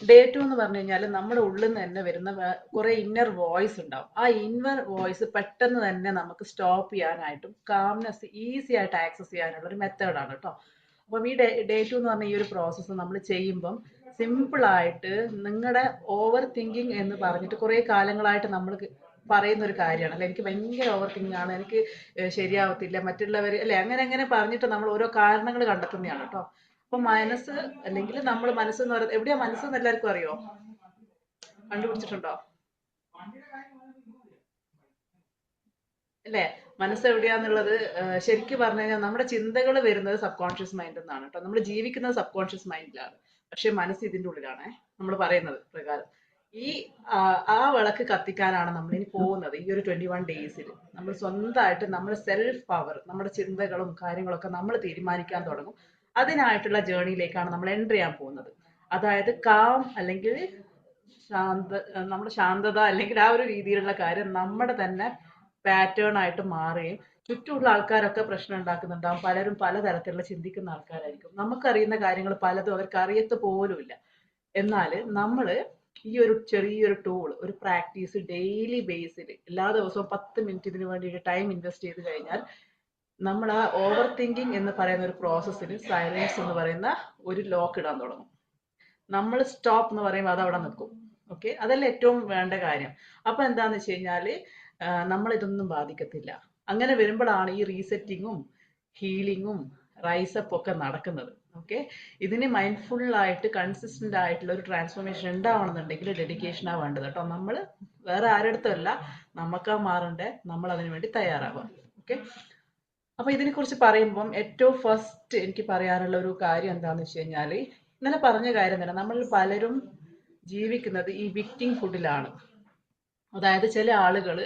Day to എന്ന് പറഞ്ഞു കഴിഞ്ഞാൽ നമ്മുടെ ഉള്ളിൽ നിന്ന് തന്നെ വരുന്ന കുറെ ഇന്നർ വോയിസ് ഉണ്ടാവും. ആ ഇന്നർ വോയിസ് പെട്ടെന്ന് തന്നെ നമുക്ക് സ്റ്റോപ്പ് ചെയ്യാനായിട്ടും കാംനെസ് ഈസി ആയിട്ട് ആക്സസ് ചെയ്യാനുള്ള ഒരു മെത്തേഡാണ് കേട്ടോ. അപ്പം ഈ ഡേ ടു എന്ന് പറഞ്ഞ ഈ ഒരു പ്രോസസ്സ് നമ്മൾ ചെയ്യുമ്പം സിമ്പിൾ ആയിട്ട് നിങ്ങളുടെ ഓവർ തിങ്കിങ് എന്ന് പറഞ്ഞിട്ട് കുറെ കാലങ്ങളായിട്ട് നമ്മൾ പറയുന്ന ഒരു കാര്യമാണ് അല്ലെ, എനിക്ക് ഭയങ്കര ഓവർ തിങ്കിങ് ആണ്, എനിക്ക് ശരിയാവത്തില്ല, മറ്റുള്ളവർ അല്ലെ, അങ്ങനെ അങ്ങനെ പറഞ്ഞിട്ട് നമ്മൾ ഓരോ കാരണങ്ങൾ കണ്ടെത്തുന്നതാണ് കേട്ടോ. അപ്പൊ മനസ്സ് അല്ലെങ്കിൽ നമ്മൾ മനസ്സെന്ന് പറയുന്നത് എവിടെയാ മനസ്സെന്ന് എല്ലാവർക്കും അറിയോ? കണ്ടുപിടിച്ചിട്ടുണ്ടോ? അല്ലേ? മനസ്സ് എവിടെയാന്നുള്ളത് ശരിക്കും പറഞ്ഞു കഴിഞ്ഞാൽ നമ്മുടെ ചിന്തകൾ വരുന്നത് സബ് കോൺഷ്യസ് മൈൻഡിൽ നിന്നാണ് കേട്ടോ. നമ്മൾ ജീവിക്കുന്നത് സബ് കോൺഷ്യസ് മൈൻഡിലാണ്, പക്ഷെ മനസ്സ് ഇതിന്റെ ഉള്ളിലാണ് നമ്മൾ പറയുന്നത് പ്രകാരം. ഈ ആ വിളക്ക് കത്തിക്കാനാണ് നമ്മൾ ഇനി പോകുന്നത്. ഈ ഒരു 21 ഡേയ്സിൽ നമ്മൾ സ്വന്തമായിട്ട് നമ്മുടെ സെൽഫ് പവർ, നമ്മുടെ ചിന്തകളും കാര്യങ്ങളൊക്കെ നമ്മൾ തീരുമാനിക്കാൻ തുടങ്ങും. അതിനായിട്ടുള്ള ജേർണിയിലേക്കാണ് നമ്മൾ എൻ്റർ ചെയ്യാൻ പോകുന്നത്. അതായത് കാം അല്ലെങ്കിൽ ശാന്ത, നമ്മുടെ ശാന്തത അല്ലെങ്കിൽ ആ ഒരു രീതിയിലുള്ള കാര്യം നമ്മുടെ തന്നെ പാറ്റേൺ ആയിട്ട് മാറുകയും ചുറ്റുമുള്ള ആൾക്കാരൊക്കെ പ്രശ്നം ഉണ്ടാക്കുന്നുണ്ടാവും. പലരും പലതരത്തിലുള്ള ചിന്തിക്കുന്ന ആൾക്കാരായിരിക്കും. നമുക്കറിയുന്ന കാര്യങ്ങൾ പലതും അവർക്ക് അറിയത്ത് പോലുമില്ല. എന്നാൽ നമ്മൾ ഈ ഒരു ചെറിയൊരു ടൂൾ, ഒരു പ്രാക്ടീസ് ഡെയിലി ബേസിൽ എല്ലാ ദിവസവും 10 മിനിറ്റ് ഇതിനു വേണ്ടിയിട്ട് ടൈം ഇൻവെസ്റ്റ് ചെയ്ത് കഴിഞ്ഞാൽ നമ്മൾ ആ ഓവർ തിങ്കിങ് എന്ന് പറയുന്ന ഒരു പ്രോസസ്സിൽ സൈലൻസ് എന്ന് പറയുന്ന ഒരു ലോക്ക് ഇടാൻ തുടങ്ങും. നമ്മൾ സ്റ്റോപ്പ് എന്ന് പറയുമ്പോൾ അത് അവിടെ നിൽക്കും. ഓക്കെ, അതല്ല ഏറ്റവും വേണ്ട കാര്യം. അപ്പൊ എന്താന്ന് വെച്ച് കഴിഞ്ഞാല് നമ്മൾ ഇതൊന്നും ബാധിക്കത്തില്ല. അങ്ങനെ വരുമ്പോഴാണ് ഈ റീസെറ്റിങ്ങും ഹീലിങ്ങും റൈസപ്പ് ഒക്കെ നടക്കുന്നത്. ഓക്കെ, ഇതിന് മൈൻഡ്ഫുൾ ആയിട്ട് കൺസിസ്റ്റന്റ് ആയിട്ടുള്ള ഒരു ട്രാൻസ്ഫോർമേഷൻ ഉണ്ടാവണമെന്നുണ്ടെങ്കിൽ ഡെഡിക്കേഷനാ വേണ്ടത് കേട്ടോ. നമ്മൾ വേറെ ആരുടെ നമുക്കാ മാറണ്ടേ, നമ്മൾ അതിനു വേണ്ടി തയ്യാറാവുക. ഓക്കെ, അപ്പൊ ഇതിനെ കുറിച്ച് പറയുമ്പം ഏറ്റവും ഫസ്റ്റ് എനിക്ക് പറയാനുള്ള ഒരു കാര്യം എന്താന്ന് വെച്ച് കഴിഞ്ഞാല്, ഇന്നലെ പറഞ്ഞ കാര്യം തന്നെ, നമ്മൾ പലരും ജീവിക്കുന്നത് ഈ വിക്ടിം ഫുഡിലാണ്. അതായത് ചില ആളുകൾ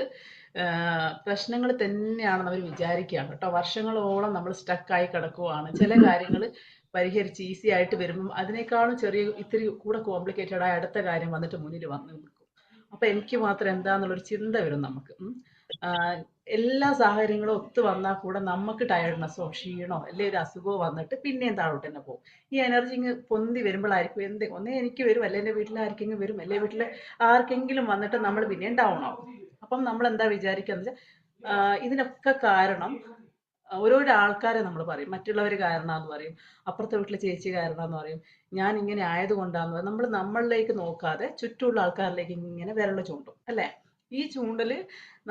പ്രശ്നങ്ങൾ തന്നെയാണെന്ന് അവർ വിചാരിക്കുകയാണ് കേട്ടോ. വർഷങ്ങളോളം നമ്മൾ സ്റ്റക്കായി കിടക്കുവാണ്. ചില കാര്യങ്ങൾ പരിഹരിച്ച് ഈസി ആയിട്ട് വരുമ്പം അതിനേക്കാളും ചെറിയ ഇത്തിരി കൂടെ കോംപ്ലിക്കേറ്റഡ് ആയ അടുത്ത കാര്യം വന്നിട്ട് മുന്നിൽ വന്ന് നിൽക്കും. അപ്പൊ എനിക്ക് മാത്രം എന്താന്നുള്ളൊരു ചിന്ത വരും നമുക്ക്. എല്ലാ സാഹചര്യങ്ങളും ഒത്തു വന്നാൽ കൂടെ നമുക്ക് ടയർഡ്നെസ്സോ ക്ഷീണോ അല്ലെ ഒരു അസുഖമോ വന്നിട്ട് പിന്നെയും താഴോട്ട് തന്നെ പോകും. ഈ എനർജി ഇങ്ങ് പൊന്തി വരുമ്പോഴായിരിക്കും ഒന്നേ എനിക്ക് വരും, അല്ലെ എൻ്റെ വീട്ടിൽ ആർക്കെങ്കിലും വരും, അല്ലെ വീട്ടിൽ ആർക്കെങ്കിലും വന്നിട്ട് നമ്മൾ പിന്നെയും ഡൗൺ ആവും. അപ്പം നമ്മൾ എന്താ വിചാരിക്കാന്ന് വെച്ചാൽ ഇതിനൊക്കെ കാരണം ഓരോരോ ആൾക്കാരെ നമ്മൾ പറയും. മറ്റുള്ളവർ കാരണമാന്ന് പറയും, അപ്പുറത്തെ വീട്ടിലെ ചേച്ചി കാരണമാന്ന് പറയും, ഞാൻ ഇങ്ങനെ ആയതുകൊണ്ടാന്ന് പറയും. നമ്മൾ നമ്മളിലേക്ക് നോക്കാതെ ചുറ്റുമുള്ള ആൾക്കാരിലേക്ക് ഇങ്ങനെ വിരൽ ചൂണ്ടും അല്ലെ. ഈ ചൂണ്ടല്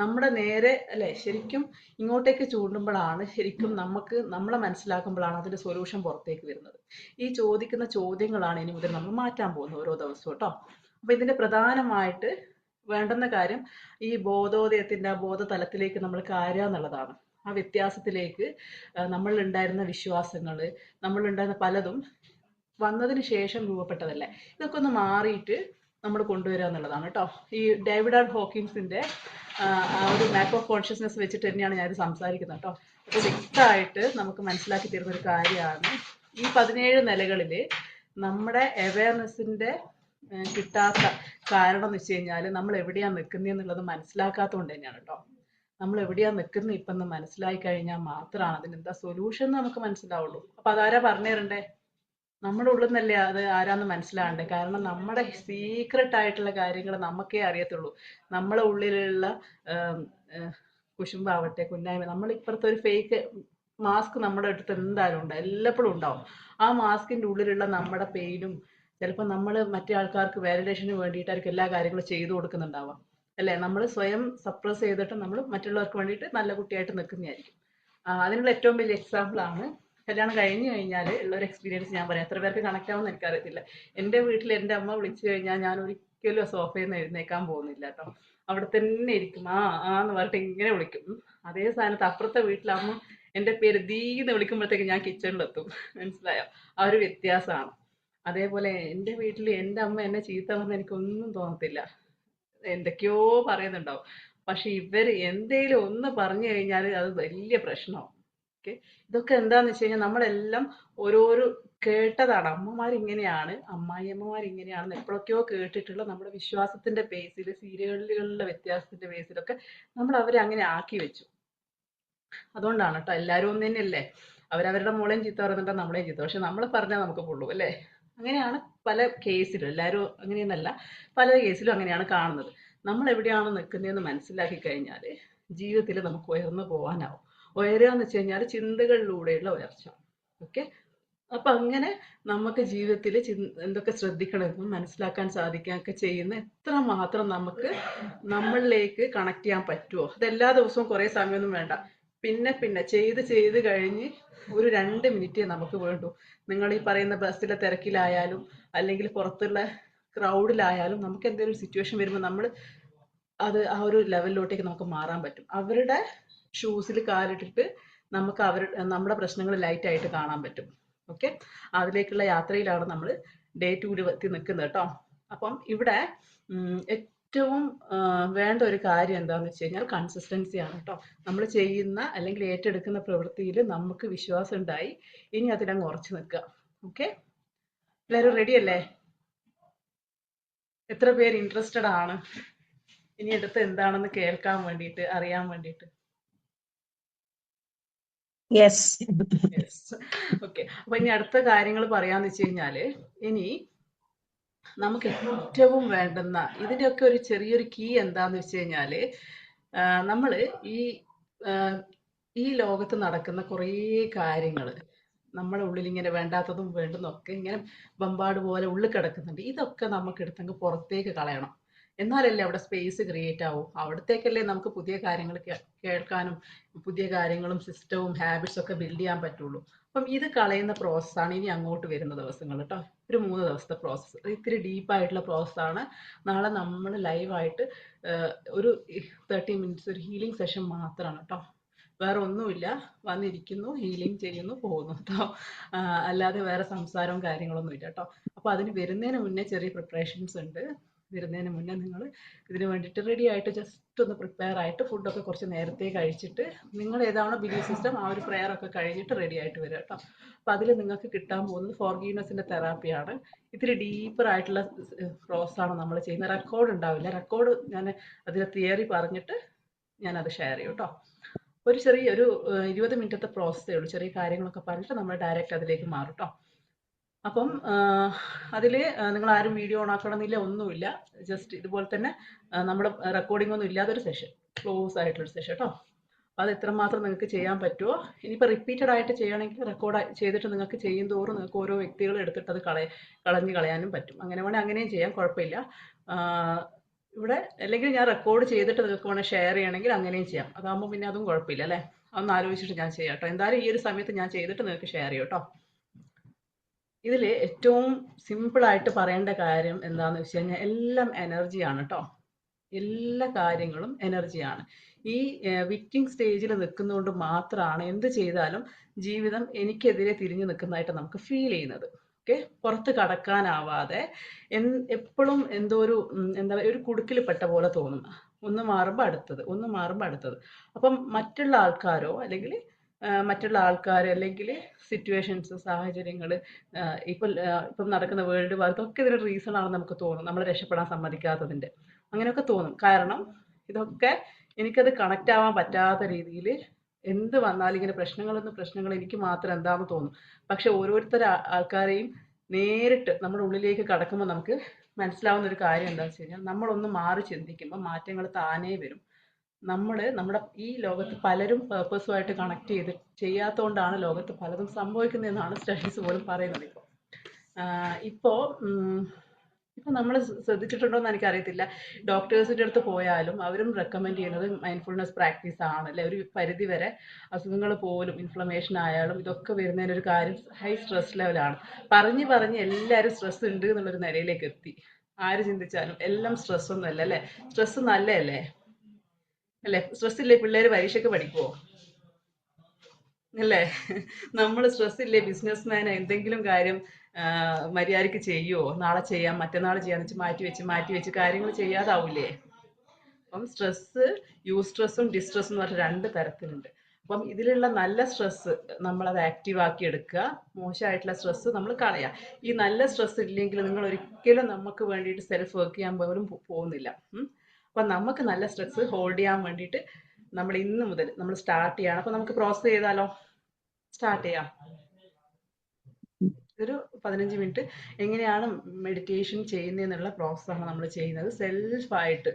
നമ്മുടെ നേരെ അല്ലെ ശരിക്കും ഇങ്ങോട്ടേക്ക് ചൂണ്ടുമ്പോഴാണ് ശരിക്കും നമുക്ക് നമ്മളെ മനസ്സിലാക്കുമ്പോഴാണ് അതിന്റെ സൊല്യൂഷൻ പുറത്തേക്ക് വരുന്നത്. ഈ ചോദിക്കുന്ന ചോദ്യങ്ങളാണ് ഇനി മുതൽ നമ്മൾ മാറ്റാൻ പോകുന്നത് ഓരോ ദിവസവും കേട്ടോ. അപ്പൊ ഇതിന്റെ പ്രധാനമായിട്ട് വേണ്ടുന്ന കാര്യം ഈ ബോധോദയത്തിന്റെ ആ ബോധതലത്തിലേക്ക് നമ്മൾ കയറുക എന്നുള്ളതാണ്. ആ വ്യത്യാസത്തിലേക്ക് നമ്മൾ ഉണ്ടായിരുന്ന വിശ്വാസങ്ങള്, നമ്മളുണ്ടായിരുന്ന പലതും വന്നതിന് ശേഷം രൂപപ്പെട്ടതല്ലേ, ഇതൊക്കെ ഒന്ന് മാറിയിട്ട് നമ്മൾ കൊണ്ടുവരിക എന്നുള്ളതാണ് കേട്ടോ. ഈ ഡേവിഡ് ആർ ഹോക്കിൻസിന്റെ ആ ഒരു മാപ്പ് ഓഫ് കോൺഷ്യസ്നെസ് വെച്ചിട്ട് തന്നെയാണ് ഞാനിത് സംസാരിക്കുന്നത് കേട്ടോ. അപ്പോൾ വ്യക്തമായിട്ട് നമുക്ക് മനസ്സിലാക്കി തരുന്ന ഒരു കാര്യമാണ് ഈ 17 നിലകളിൽ നമ്മുടെ അവയർനെസ്സിന്റെ കിട്ടാത്ത കാരണം എന്ന് വെച്ച് കഴിഞ്ഞാൽ നമ്മൾ എവിടെയാണ് നിൽക്കുന്നതെന്നുള്ളത് മനസ്സിലാക്കാത്തതുകൊണ്ട് തന്നെയാണ് കേട്ടോ. നമ്മൾ എവിടെയാ നിൽക്കുന്നത് ഇപ്പം എന്ന് മനസ്സിലായി കഴിഞ്ഞാൽ മാത്രമാണ് അതിനെന്താ സൊല്യൂഷൻ നമുക്ക് മനസ്സിലാവുള്ളൂ. അപ്പൊ അതാരാ പറഞ്ഞു തരണ്ടേ? നമ്മുടെ ഉള്ളിൽ നിന്നല്ലേ അത് ആരാന്ന് മനസ്സിലാവണ്ടേ. കാരണം നമ്മുടെ സീക്രട്ട് ആയിട്ടുള്ള കാര്യങ്ങൾ നമുക്കേ അറിയത്തുള്ളൂ. നമ്മളെ ഉള്ളിലുള്ള ആം, ഏഹ്, കുശുമ്പാവട്ടെ കുന്നായ്മ, നമ്മൾ ഇപ്പുറത്തെ ഒരു ഫേക്ക് മാസ്ക് നമ്മുടെ അടുത്ത് എന്തായാലും ഉണ്ട്, എല്ലപ്പോഴും ഉണ്ടാവും. ആ മാസ്കിന്റെ ഉള്ളിലുള്ള നമ്മുടെ പെയിനും ചിലപ്പോൾ നമ്മൾ മറ്റേ ആൾക്കാർക്ക് വാലിഡേഷന് വേണ്ടിയിട്ടായിരിക്കും എല്ലാ കാര്യങ്ങളും ചെയ്തു കൊടുക്കുന്നുണ്ടാവാം അല്ലെ. നമ്മൾ സ്വയം സപ്രസ് ചെയ്തിട്ട് നമ്മൾ മറ്റുള്ളവർക്ക് വേണ്ടിയിട്ട് നല്ല കുട്ടിയായിട്ട് നിൽക്കുന്നതായിരിക്കും. അതിനുള്ള ഏറ്റവും വലിയ എക്സാമ്പിൾ ആണ് കല്യാണം കഴിഞ്ഞു കഴിഞ്ഞാൽ ഉള്ള ഒരു എക്സ്പീരിയൻസ് ഞാൻ പറയാം. എത്ര പേർക്ക് കണക്ട് ആവുമെന്ന് എനിക്കറിയത്തില്ല. എൻ്റെ വീട്ടിൽ എൻ്റെ അമ്മ വിളിച്ചു കഴിഞ്ഞാൽ ഞാൻ ഒരിക്കലും ആ സോഫയിൽ നിന്ന് എഴുന്നേക്കാൻ പോകുന്നില്ല കേട്ടോ. അവിടെ തന്നെ ഇരിക്കും. എന്ന് പറഞ്ഞിട്ട് ഇങ്ങനെ വിളിക്കും. അതേ സ്ഥാനത്ത് അപ്പുറത്തെ വീട്ടിലമ്മ എൻ്റെ പേര് ദീന്ന് വിളിക്കുമ്പോഴത്തേക്ക് ഞാൻ കിച്ചണിലെത്തും. മനസ്സിലായോ? ആ ഒരു വ്യത്യാസമാണ്. അതേപോലെ എൻ്റെ വീട്ടിൽ എൻ്റെ അമ്മ എന്നെ ചീത്ത പറഞ്ഞാൽ എനിക്കൊന്നും തോന്നത്തില്ല, എന്തൊക്കെയോ പറയുന്നുണ്ടാവും. പക്ഷെ ഇവര് എന്തേലും ഒന്ന് പറഞ്ഞു കഴിഞ്ഞാൽ അത് വലിയ പ്രശ്നമാവും. ഓക്കെ, ഇതൊക്കെ എന്താന്ന് വെച്ച് കഴിഞ്ഞാൽ നമ്മളെല്ലാം ഓരോരോ കേട്ടതാണ്. അമ്മമാർ ഇങ്ങനെയാണ്, അമ്മായിയമ്മമാർ ഇങ്ങനെയാണെന്ന് എപ്പോഴൊക്കെയോ കേട്ടിട്ടുള്ള നമ്മുടെ വിശ്വാസത്തിന്റെ ബേസിൽ, സീരിയലുകളിലെ വ്യത്യാസത്തിന്റെ ബേസിലൊക്കെ നമ്മൾ അവരെ അങ്ങനെ ആക്കി വെച്ചു. അതുകൊണ്ടാണ് കേട്ടോ. എല്ലാവരും ഒന്ന് തന്നെയല്ലേ, അവരവരുടെ മോളെയും ചീത്ത പറയുന്നുണ്ടോ നമ്മളെയും ചീത്ത, പക്ഷെ നമ്മൾ പറഞ്ഞാൽ നമുക്ക് പൊള്ളൂ അല്ലേ. അങ്ങനെയാണ് പല കേസിലും, എല്ലാവരും അങ്ങനെയൊന്നല്ല, പല കേസിലും അങ്ങനെയാണ് കാണുന്നത്. നമ്മൾ എവിടെയാണ് നിൽക്കുന്നതെന്ന് മനസ്സിലാക്കി കഴിഞ്ഞാൽ ജീവിതത്തിൽ നമുക്ക് ഉയർന്നു പോകാനാവും. ഉയരുക എന്ന് വെച്ച് കഴിഞ്ഞാൽ ചിന്തകളിലൂടെയുള്ള ഉയർച്ച. ഓക്കെ. അപ്പൊ അങ്ങനെ നമുക്ക് ജീവിതത്തിൽ എന്തൊക്കെ ശ്രദ്ധിക്കണമെന്നും മനസ്സിലാക്കാൻ സാധിക്കുകയൊക്കെ ചെയ്യുന്ന എത്ര മാത്രം നമുക്ക് നമ്മളിലേക്ക് കണക്ട് ചെയ്യാൻ പറ്റുമോ. അത് എല്ലാ ദിവസവും കുറേ സമയമൊന്നും വേണ്ട. പിന്നെ പിന്നെ ചെയ്ത് ചെയ്ത് കഴിഞ്ഞ് ഒരു 2 മിനിറ്റേ നമുക്ക് വേണ്ടൂ. നിങ്ങൾ ഈ പറയുന്ന ബസ്സിലെ തിരക്കിലായാലും അല്ലെങ്കിൽ പുറത്തുള്ള ക്രൗഡിലായാലും നമുക്ക് എന്തെങ്കിലും സിറ്റുവേഷൻ വരുമ്പോൾ നമ്മൾ ആ ഒരു ലെവലിലോട്ടേക്ക് നമുക്ക് മാറാൻ പറ്റും. അവരുടെ ഷൂസിൽ കാലിട്ടിട്ട് നമുക്ക് നമ്മുടെ പ്രശ്നങ്ങൾ ലൈറ്റ് ആയിട്ട് കാണാൻ പറ്റും. ഓക്കെ. അതിലേക്കുള്ള യാത്രയിലാണ് നമ്മൾ ഡേ 2 എത്തി നിൽക്കുന്നത് കേട്ടോ. അപ്പം ഇവിടെ ഏറ്റവും വേണ്ട ഒരു കാര്യം എന്താന്ന് വെച്ച് കഴിഞ്ഞാൽ കൺസിസ്റ്റൻസി ആണ് കേട്ടോ. നമ്മൾ ചെയ്യുന്ന അല്ലെങ്കിൽ ഏറ്റെടുക്കുന്ന പ്രവൃത്തിയിൽ നമുക്ക് വിശ്വാസം ഉണ്ടായി ഇനി അതിലങ്ങ് ഉറച്ചു നിൽക്കുക. ഓക്കെ. എല്ലാവരും റെഡി അല്ലേ? എത്ര പേര് ഇൻട്രസ്റ്റഡ് ആണ് ഇനി അടുത്ത് എന്താണെന്ന് കേൾക്കാൻ വേണ്ടിയിട്ട്, അറിയാൻ വേണ്ടിയിട്ട്? യെസ്. യെസ്. ഓക്കെ. അപ്പൊ ഇനി അടുത്ത കാര്യങ്ങൾ പറയാന്ന് വെച്ച് കഴിഞ്ഞാല്, ഇനി നമുക്ക് ഏറ്റവും വേണ്ടുന്ന ഇതിന്റെയൊക്കെ ഒരു ചെറിയൊരു കീ എന്താന്ന് വെച്ച് കഴിഞ്ഞാല്, നമ്മള് ഈ ഈ ലോകത്ത് നടക്കുന്ന കുറേ കാര്യങ്ങൾ നമ്മുടെ ഉള്ളിൽ ഇങ്ങനെ വേണ്ടാത്തതും വേണ്ടുന്നതും ഒക്കെ ഇങ്ങനെ ബമ്പാട് പോലെ ഉള്ളിൽ കിടക്കുന്നുണ്ട്. ഇതൊക്കെ നമുക്ക് എടുത്തങ്ങ് പുറത്തേക്ക് കളയണം. എന്നാലല്ലേ അവിടെ സ്പേസ് ക്രിയേറ്റ് ആവും. അവിടത്തേക്കല്ലേ നമുക്ക് പുതിയ കാര്യങ്ങൾ കേൾക്കാനും പുതിയ കാര്യങ്ങളും സിസ്റ്റവും ഹാബിറ്റ്സും ഒക്കെ ബിൽഡ് ചെയ്യാൻ പറ്റുള്ളൂ. അപ്പം ഇത് കളയുന്ന പ്രോസസ്സാണ് ഇനി അങ്ങോട്ട് വരുന്ന ദിവസങ്ങൾ കേട്ടോ. ഒരു 3 ദിവസത്തെ പ്രോസസ്സ്, ഇത്തിരി ഡീപ്പായിട്ടുള്ള പ്രോസസ്സാണ്. നാളെ നമ്മൾ ലൈവായിട്ട് ഒരു 30 മിനിറ്റ്സ് ഒരു ഹീലിംഗ് സെഷൻ മാത്രമാണ് കേട്ടോ. വേറെ ഒന്നുമില്ല. വന്നിരിക്കുന്നു, ഹീലിംഗ് ചെയ്യുന്നു, പോകുന്നു കേട്ടോ. അല്ലാതെ വേറെ സംസാരവും കാര്യങ്ങളൊന്നും ഇല്ല കേട്ടോ. അപ്പോൾ അതിന് വരുന്നതിന് മുന്നേ ചെറിയ പ്രിപ്പറേഷൻസ് ഉണ്ട്. വരുന്നതിന് മുന്നേ നിങ്ങൾ ഇതിന് വേണ്ടിയിട്ട് റെഡി ആയിട്ട് ജസ്റ്റ് ഒന്ന് പ്രിപ്പയർ ആയിട്ട് ഫുഡൊക്കെ കുറച്ച് നേരത്തെ കഴിച്ചിട്ട് നിങ്ങൾ ഏതാണോ ബിലീഫ് സിസ്റ്റം ആ ഒരു പ്രെയർ ഒക്കെ കഴിഞ്ഞിട്ട് റെഡി ആയിട്ട് വരിക കേട്ടോ. അപ്പോൾ അതിൽ നിങ്ങൾക്ക് കിട്ടാൻ പോകുന്നത് ഫോർഗീവ്നെസ്സിൻ്റെ തെറാപ്പിയാണ്. ഇത്തിരി ഡീപ്പർ ആയിട്ടുള്ള പ്രോസസ്സാണ് നമ്മൾ ചെയ്യുന്നത്. റെക്കോർഡ് ഉണ്ടാവില്ല. റെക്കോർഡ് ഞാൻ അതിലെ തിയറി പറഞ്ഞിട്ട് ഞാനത് ഷെയർ ചെയ്യും കേട്ടോ. ഒരു ചെറിയ ഒരു 20 മിനിറ്റത്തെ പ്രോസസ്സേ ഉള്ളൂ. ചെറിയ കാര്യങ്ങളൊക്കെ പറഞ്ഞിട്ട് നമ്മൾ ഡയറക്റ്റ് അതിലേക്ക് മാറും കേട്ടോ. അപ്പം അതിൽ നിങ്ങൾ ആരും വീഡിയോ ഓൺ ആക്കണമെന്നില്ല, ഒന്നുമില്ല. ജസ്റ്റ് ഇതുപോലെ തന്നെ നമ്മുടെ റെക്കോർഡിംഗ് ഒന്നും ഇല്ലാത്തൊരു സെഷൻ, ക്ലോസ് ആയിട്ടുള്ളൊരു സെഷൻ കേട്ടോ. അപ്പോൾ അത് എത്രമാത്രം നിങ്ങൾക്ക് ചെയ്യാൻ പറ്റുമോ. ഇനിയിപ്പോൾ റിപ്പീറ്റഡ് ആയിട്ട് ചെയ്യണമെങ്കിൽ റെക്കോർഡ് ചെയ്തിട്ട് നിങ്ങൾക്ക് ചെയ്യും തോറും നിങ്ങൾക്ക് ഓരോ വ്യക്തികൾ എടുത്തിട്ട് അത് കളഞ്ഞ് കളയാനും പറ്റും. അങ്ങനെ വേണമെങ്കിൽ അങ്ങനെയും ചെയ്യാം, കുഴപ്പമില്ല. ഇവിടെ അല്ലെങ്കിൽ ഞാൻ റെക്കോർഡ് ചെയ്തിട്ട് നിങ്ങൾക്ക് വേണമെങ്കിൽ ഷെയർ ചെയ്യണമെങ്കിൽ അങ്ങനെയും ചെയ്യാം. അതാകുമ്പോൾ പിന്നെ അതും കുഴപ്പമില്ല അല്ലേ. അതൊന്ന് ആലോചിച്ചിട്ട് ഞാൻ ചെയ്യാം കേട്ടോ. എന്തായാലും ഈ ഒരു സമയത്ത് ഞാൻ ചെയ്തിട്ട് നിങ്ങൾക്ക് ഷെയർ ചെയ്യും കേട്ടോ. ഇതിൽ ഏറ്റവും സിമ്പിളായിട്ട് പറയേണ്ട കാര്യം എന്താണെന്ന് വെച്ച് കഴിഞ്ഞാൽ എല്ലാം എനർജിയാണ് കേട്ടോ. എല്ലാ കാര്യങ്ങളും എനർജിയാണ്. ഈ വിക്ടിങ് സ്റ്റേജിൽ നിൽക്കുന്നതുകൊണ്ട് മാത്രമാണ് എന്ത് ചെയ്താലും ജീവിതം എനിക്കെതിരെ തിരിഞ്ഞു നിൽക്കുന്നതായിട്ട് നമുക്ക് ഫീൽ ചെയ്യുന്നത്. ഓക്കെ. പുറത്ത് കടക്കാനാവാതെ എപ്പോഴും എന്തോ ഒരു എന്താ പറയുക, ഒരു കുടുക്കിൽ പെട്ട പോലെ തോന്നും. ഒന്ന് മാറുമ്പോൾ അടുത്തത്, ഒന്ന് മാറുമ്പോൾ അടുത്തത്. അപ്പം മറ്റുള്ള ആൾക്കാരോ അല്ലെങ്കിൽ മറ്റുള്ള ആൾക്കാർ അല്ലെങ്കിൽ സിറ്റുവേഷൻസ്, സാഹചര്യങ്ങൾ, ഇപ്പം നടക്കുന്ന വേൾഡ് വാർ, ഇതൊക്കെ ഇതിനൊരു റീസൺ ആണെന്ന് നമുക്ക് തോന്നും. നമ്മളെ രക്ഷപ്പെടാൻ സമ്മതിക്കാത്തതിൻ്റെ അങ്ങനെയൊക്കെ തോന്നും. കാരണം ഇതൊക്കെ എനിക്കത് കണക്റ്റ് ആവാൻ പറ്റാത്ത രീതിയിൽ എന്ത് വന്നാലും ഇങ്ങനെ പ്രശ്നങ്ങൾ എനിക്ക് മാത്രം എന്താണെന്ന് തോന്നും. പക്ഷെ ഓരോരുത്തർ ആൾക്കാരെയും നേരിട്ട് നമ്മുടെ ഉള്ളിലേക്ക് കടക്കുമ്പോൾ നമുക്ക് മനസ്സിലാവുന്ന ഒരു കാര്യം എന്താണെന്ന് വെച്ച് കഴിഞ്ഞാൽ, നമ്മളൊന്ന് മാറി ചിന്തിക്കുമ്പോൾ മാറ്റങ്ങൾ താനേ വരും. നമ്മുടെ ഈ ലോകത്ത് പലരും പേർപ്പസുമായിട്ട് കണക്ട് ചെയ്ത് ചെയ്യാത്തതുകൊണ്ടാണ് ലോകത്ത് പലതും സംഭവിക്കുന്നതെന്നാണ് സ്റ്റഡീസ് പോലും പറയുന്നത്. ഇപ്പോൾ ഇപ്പം നമ്മൾ ശ്രദ്ധിച്ചിട്ടുണ്ടോ എന്ന് എനിക്കറിയത്തില്ല. ഡോക്ടേഴ്സിൻ്റെ അടുത്ത് പോയാലും അവരും റെക്കമെൻഡ് ചെയ്യുന്നത് മൈൻഡ്ഫുൾനെസ് പ്രാക്ടീസ് ആണ് അല്ലേ. ഒരു പരിധി വരെ അസുഖങ്ങൾ പോലും ഇൻഫ്ലമേഷൻ ആയാലും ഇതൊക്കെ വരുന്നതിനൊരു കാര്യം ഹൈ സ്ട്രെസ് ലെവലാണ്. പറഞ്ഞ് പറഞ്ഞ് എല്ലാവരും സ്ട്രെസ് ഉണ്ട് എന്നുള്ളൊരു നിലയിലേക്ക് എത്തി. ആര് ചിന്തിച്ചാലും എല്ലാം സ്ട്രെസ് ഒന്നും അല്ല അല്ലേ. സ്ട്രെസ് നല്ലതല്ലേ അല്ലേ. സ്ട്രെസ് ഇല്ലേ പിള്ളേർ പരീക്ഷയ്ക്ക് പഠിക്കുമോ അല്ലേ. നമ്മൾ സ്ട്രെസ് ഇല്ലേ ബിസിനസ് എന്തെങ്കിലും കാര്യം മര്യാദയ്ക്ക് ചെയ്യുമോ. നാളെ ചെയ്യാം, മറ്റന്നാൾ ചെയ്യാന്ന് വെച്ച് മാറ്റി വെച്ച് കാര്യങ്ങൾ ചെയ്യാതാവൂലേ. അപ്പം സ്ട്രെസ്, യൂസ്ട്രെസ്സും ഡിസ്ട്രെസ്സും എന്ന് പറഞ്ഞ 2 തരത്തിലുണ്ട്. അപ്പം ഇതിലുള്ള നല്ല സ്ട്രെസ് നമ്മളത് ആക്റ്റീവ് ആക്കി എടുക്കുക, മോശമായിട്ടുള്ള സ്ട്രെസ് നമ്മൾ കളയുക. ഈ നല്ല സ്ട്രെസ് ഇല്ലെങ്കിൽ നിങ്ങൾ ഒരിക്കലും നമുക്ക് വേണ്ടിയിട്ട് സെൽഫ് വർക്ക് ചെയ്യാൻ പോലും പോകുന്നില്ല. അപ്പം നമുക്ക് നല്ല സ്ട്രെസ് ഹോൾഡ് ചെയ്യാൻ വേണ്ടിയിട്ട് നമ്മൾ ഇന്ന് മുതൽ നമ്മൾ സ്റ്റാർട്ട് ചെയ്യണം. അപ്പം നമുക്ക് പ്രോസസ് ചെയ്താലോ, സ്റ്റാർട്ട് ചെയ്യാം. ഒരു 15 മിനിറ്റ് എങ്ങനെയാണ് മെഡിറ്റേഷൻ ചെയ്യുന്നതെന്നുള്ള പ്രോസസ്സാണ് നമ്മൾ ചെയ്യുന്നത്. സെൽഫായിട്ട്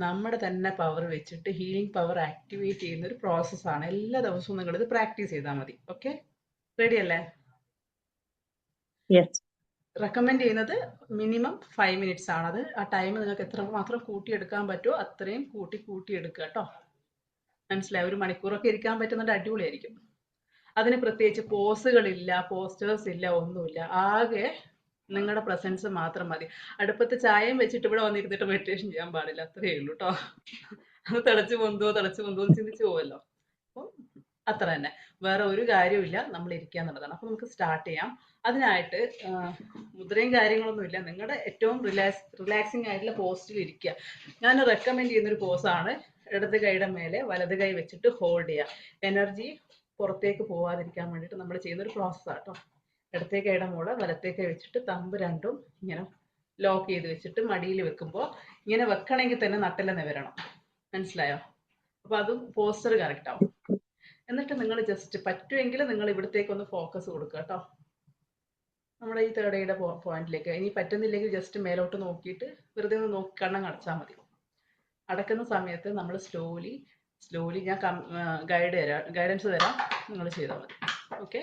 നമ്മുടെ തന്നെ പവർ വെച്ചിട്ട് ഹീലിംഗ് പവർ ആക്ടിവേറ്റ് ചെയ്യുന്ന ഒരു പ്രോസസ്സാണ്. എല്ലാ ദിവസവും നിങ്ങളിത് പ്രാക്ടീസ് ചെയ്താൽ മതി. ഓക്കെ, റെഡി അല്ലേ? യെസ്. റെക്കമെൻഡ് ചെയ്യുന്നത് മിനിമം 5 മിനിറ്റ്സ് ആണ്. അത് ആ ടൈം നിങ്ങൾക്ക് എത്ര മാത്രം കൂട്ടിയെടുക്കാൻ പറ്റുമോ അത്രയും കൂട്ടിയെടുക്കുക കേട്ടോ. മനസ്സിലായി? ഒരു മണിക്കൂറൊക്കെ ഇരിക്കാൻ പറ്റുന്നുണ്ട്, അടിപൊളിയായിരിക്കും. അതിന് പ്രത്യേകിച്ച് പോസുകളില്ല, പോസ്റ്റേഴ്സ് ഇല്ല, ഒന്നുമില്ല. ആകെ നിങ്ങളുടെ പ്രസൻസ് മാത്രം മതി. അടുപ്പത്ത് ചായയും വെച്ചിട്ട് ഇവിടെ വന്നിരുന്നിട്ട് മെഡിറ്റേഷൻ ചെയ്യാൻ പാടില്ല, അത്രയേ ഉള്ളൂ കേട്ടോ. അത് തിളച്ച് പൊന്തോ ചിന്തിച്ചു പോവല്ലോ. അപ്പം അത്ര തന്നെ, വേറെ ഒരു കാര്യമില്ല. നമ്മൾ ഇരിക്കുക എന്നുള്ളതാണ്. അപ്പൊ നമുക്ക് സ്റ്റാർട്ട് ചെയ്യാം. അതിനായിട്ട് മുദ്രയും കാര്യങ്ങളൊന്നും ഇല്ല. നിങ്ങളുടെ ഏറ്റവും റിലാക്സിങ് ആയിട്ടുള്ള പോസ്റ്റിൽ ഇരിക്കുക. ഞാൻ റെക്കമെൻഡ് ചെയ്യുന്ന ഒരു പോസാണ് ഇടത് കൈയുടെ മേലെ വലത് കൈ വെച്ചിട്ട് ഹോൾഡ് ചെയ്യുക. എനർജി പുറത്തേക്ക് പോവാതിരിക്കാൻ വേണ്ടിയിട്ട് നമ്മൾ ചെയ്യുന്ന ഒരു പ്രോസസ്സാണ് കേട്ടോ. ഇടത്തെ കൈയുടെ മുകളിൽ വലത്തെ കൈ വെച്ചിട്ട് തമ്പ് രണ്ടും ഇങ്ങനെ ലോക്ക് ചെയ്ത് വെച്ചിട്ട് മടിയിൽ വെക്കുമ്പോൾ ഇങ്ങനെ വെക്കണമെങ്കിൽ തന്നെ നട്ടെല്ലാം നിവരണം. മനസ്സിലായോ? അപ്പൊ അതും പോസ്റ്റർ കറക്റ്റ് ആവും. എന്നിട്ട് നിങ്ങൾ ജസ്റ്റ് പറ്റുമെങ്കിൽ നിങ്ങൾ ഇവിടത്തേക്ക് ഒന്ന് ഫോക്കസ് കൊടുക്കുക കേട്ടോ, നമ്മുടെ ഈ തേർഡ് ഐയുടെ പോയിന്റിലേക്ക്. ഇനി പറ്റുന്നില്ലെങ്കിൽ ജസ്റ്റ് മേലോട്ട് നോക്കിയിട്ട് വെറുതെ ഒന്ന് നോക്കി കണ്ണം അടച്ചാൽ മതി. അടക്കുന്ന സമയത്ത് നമ്മൾ സ്ലോലി ഞാൻ ഗൈഡൻസ് തരാം, നിങ്ങൾ ചെയ്താൽ മതി. ഓക്കെ,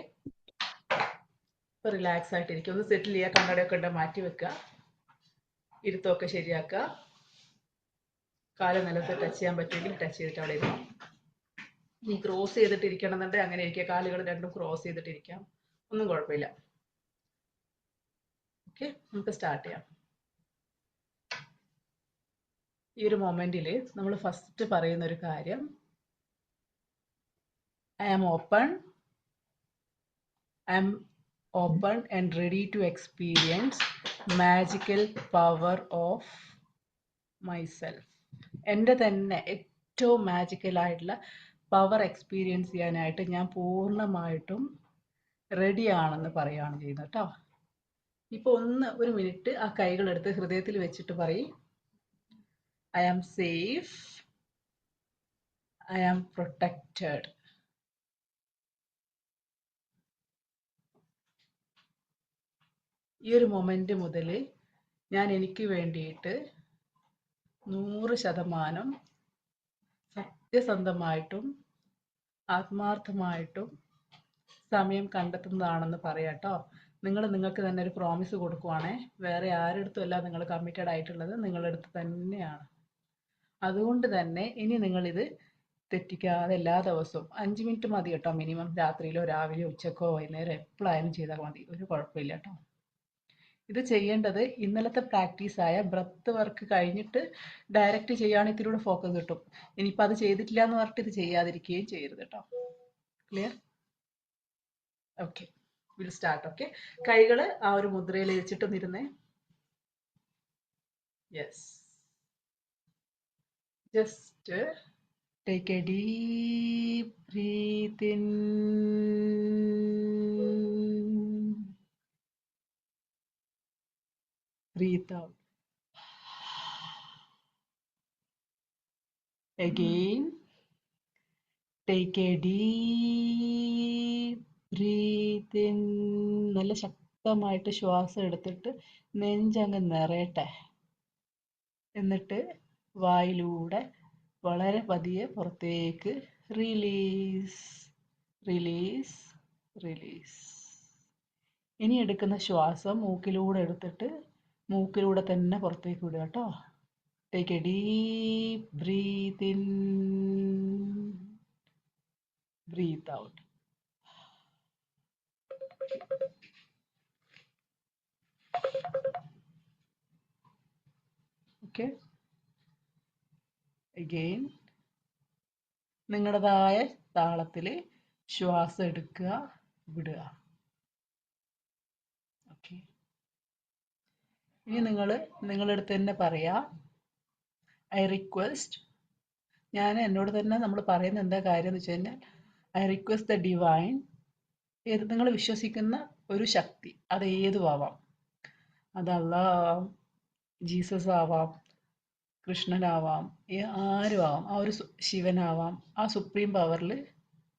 ഇപ്പൊ റിലാക്സ് ആയിട്ടിരിക്കും. ഒന്ന് സെറ്റിൽ ചെയ്യുക, കണ്ണടയൊക്കെ ഉണ്ട് മാറ്റി വെക്കുക, ഇരുത്തമൊക്കെ ശരിയാക്കുക. കാല് നിലത്ത് ടച്ച് ചെയ്യാൻ പറ്റുമെങ്കിൽ ടച്ച് ചെയ്തിട്ട് അവിടെ ഇരുന്നു. ഇനി ക്രോസ് ചെയ്തിട്ട് ഇരിക്കണമെന്നുണ്ടെങ്കിൽ അങ്ങനെ ഇരിക്കുക. കാലുകൾ രണ്ടും ക്രോസ് ചെയ്തിട്ടിരിക്കാം, ഒന്നും കുഴപ്പമില്ല. ഓക്കെ, നമുക്ക് സ്റ്റാർട്ട് ചെയ്യാം. ഈ ഒരു മൊമെന്റിൽ നമ്മൾ ഫസ്റ്റ് പറയുന്ന ഒരു കാര്യം, I am open and ready to experience magical power of myself. എൻ്റെ തന്നെ ഏറ്റവും മാജിക്കൽ ആയിട്ടുള്ള പവർ എക്സ്പീരിയൻസ് ചെയ്യാനായിട്ട് ഞാൻ പൂർണ്ണമായിട്ടും റെഡി ആണെന്ന് പറയുകയാണ് ചെയ്യുന്നത് കേട്ടോ. ഇപ്പൊ ഒരു മിനിറ്റ് ആ കൈകൾ എടുത്ത് ഹൃദയത്തിൽ വെച്ചിട്ട് പറയും, I am safe, I am protected. ഈ ഒരു മൊമെന്റ് മുതൽ ഞാൻ എനിക്ക് വേണ്ടിയിട്ട് 100% സത്യസന്ധമായിട്ടും ആത്മാർത്ഥമായിട്ടും സമയം കണ്ടെത്തുന്നതാണെന്ന് പറയാട്ടോ. നിങ്ങൾക്ക് തന്നെ ഒരു പ്രോമിസ് കൊടുക്കുവാണേ. വേറെ ആരുടെ അല്ല നിങ്ങൾ കമ്മിറ്റഡ് ആയിട്ടുള്ളത്, നിങ്ങളുടെ അടുത്ത് തന്നെയാണ്. അതുകൊണ്ട് തന്നെ ഇനി നിങ്ങളിത് തെറ്റിക്കാതെ എല്ലാ ദിവസവും 5 മിനിറ്റ് മതി കേട്ടോ മിനിമം. രാത്രിയിലോ രാവിലെയോ ഉച്ചക്കോ വൈകുന്നേരം എപ്പോഴായാലും ചെയ്താൽ മതി, ഒരു കുഴപ്പമില്ല കേട്ടോ. ഇത് ചെയ്യേണ്ടത് ഇന്നലത്തെ പ്രാക്ടീസായ ബ്രത്ത് വർക്ക് കഴിഞ്ഞിട്ട് ഡയറക്റ്റ് ചെയ്യുകയാണെങ്കിൽ ഇതിലൂടെ ഫോക്കസ് കിട്ടും. ഇനിയിപ്പോൾ അത് ചെയ്തിട്ടില്ല എന്ന് പറഞ്ഞിട്ട് ഇത് ചെയ്യാതിരിക്കുകയും ചെയ്യരുത് കേട്ടോ. Clear? Okay, will start. Okay, കൈകൾ ആ ഒരു മുദ്രയിൽ വെച്ചിട്ടൊന്നിരുന്നേ. Yes, just take a deep breath in, breathe out. Again, take a deep breath in. നല്ല ശക്തമായിട്ട് ശ്വാസം എടുത്തിട്ട് നെഞ്ചങ്ങ് നിറയട്ടെ. എന്നിട്ട് വായിലൂടെ വളരെ പതിയെ പുറത്തേക്ക് റിലീസ് റിലീസ് റിലീസ്. ഇനി എടുക്കുന്ന ശ്വാസം മൂക്കിലൂടെ എടുത്തിട്ട് മൂക്കിലൂടെ തന്നെ പുറത്തേക്ക് വിടുക കേട്ടോ. Take a deep breath in, breath out. Okay, again നിങ്ങളുടേതായ താളത്തിൽ ശ്വാസം എടുക്കുക, വിടുക. ഓക്കെ, ഇനി നിങ്ങളുടെ അടുത്ത് തന്നെ പറയാ, ഐ റിക്വസ്റ്റ്. എന്നോട് തന്നെ നമ്മൾ പറയുന്ന എന്താ കാര്യം എന്ന് വെച്ച് കഴിഞ്ഞാൽ, ഐ റിക്വസ്റ്റ് ദ ഡിവൈൻ. നിങ്ങൾ വിശ്വസിക്കുന്ന ഒരു ശക്തി, അത് ഏതും ആവാം. അത് അല്ലാഹ് ആവാം, ജീസസ് ആവാം, കൃഷ്ണനാവാം, ആരും ആവാം, ആ ഒരു ശിവനാവാം. ആ സുപ്രീം പവറിൽ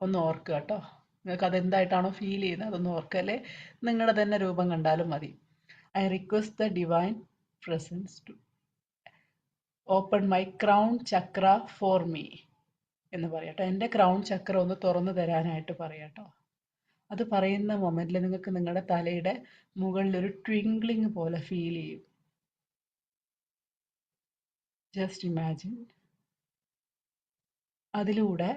ഒന്ന് ഓർക്കുക കേട്ടോ. നിങ്ങൾക്ക് അതെന്തായിട്ടാണോ ഫീൽ ചെയ്യുന്നത് അതൊന്നും ഓർക്കല്ലേ, നിങ്ങളുടെ തന്നെ രൂപം കണ്ടാലും മതി. I request the divine presence to open my crown chakra for me എന്ന് പറയാട്ടോ. എൻ്റെ ക്രൗൺ ചക്ര ഒന്ന് തുറന്നു തരാനായിട്ട് പറയാട്ടോ. അത് പറയുന്ന മൊമെന്റിൽ നിങ്ങൾക്ക് നിങ്ങളുടെ തലയുടെ മുകളിൽ ഒരു ട്വിങ്ക്ലിംഗ് പോലെ ഫീൽ ചെയ്യും. Just imagine. അതിലൂടെ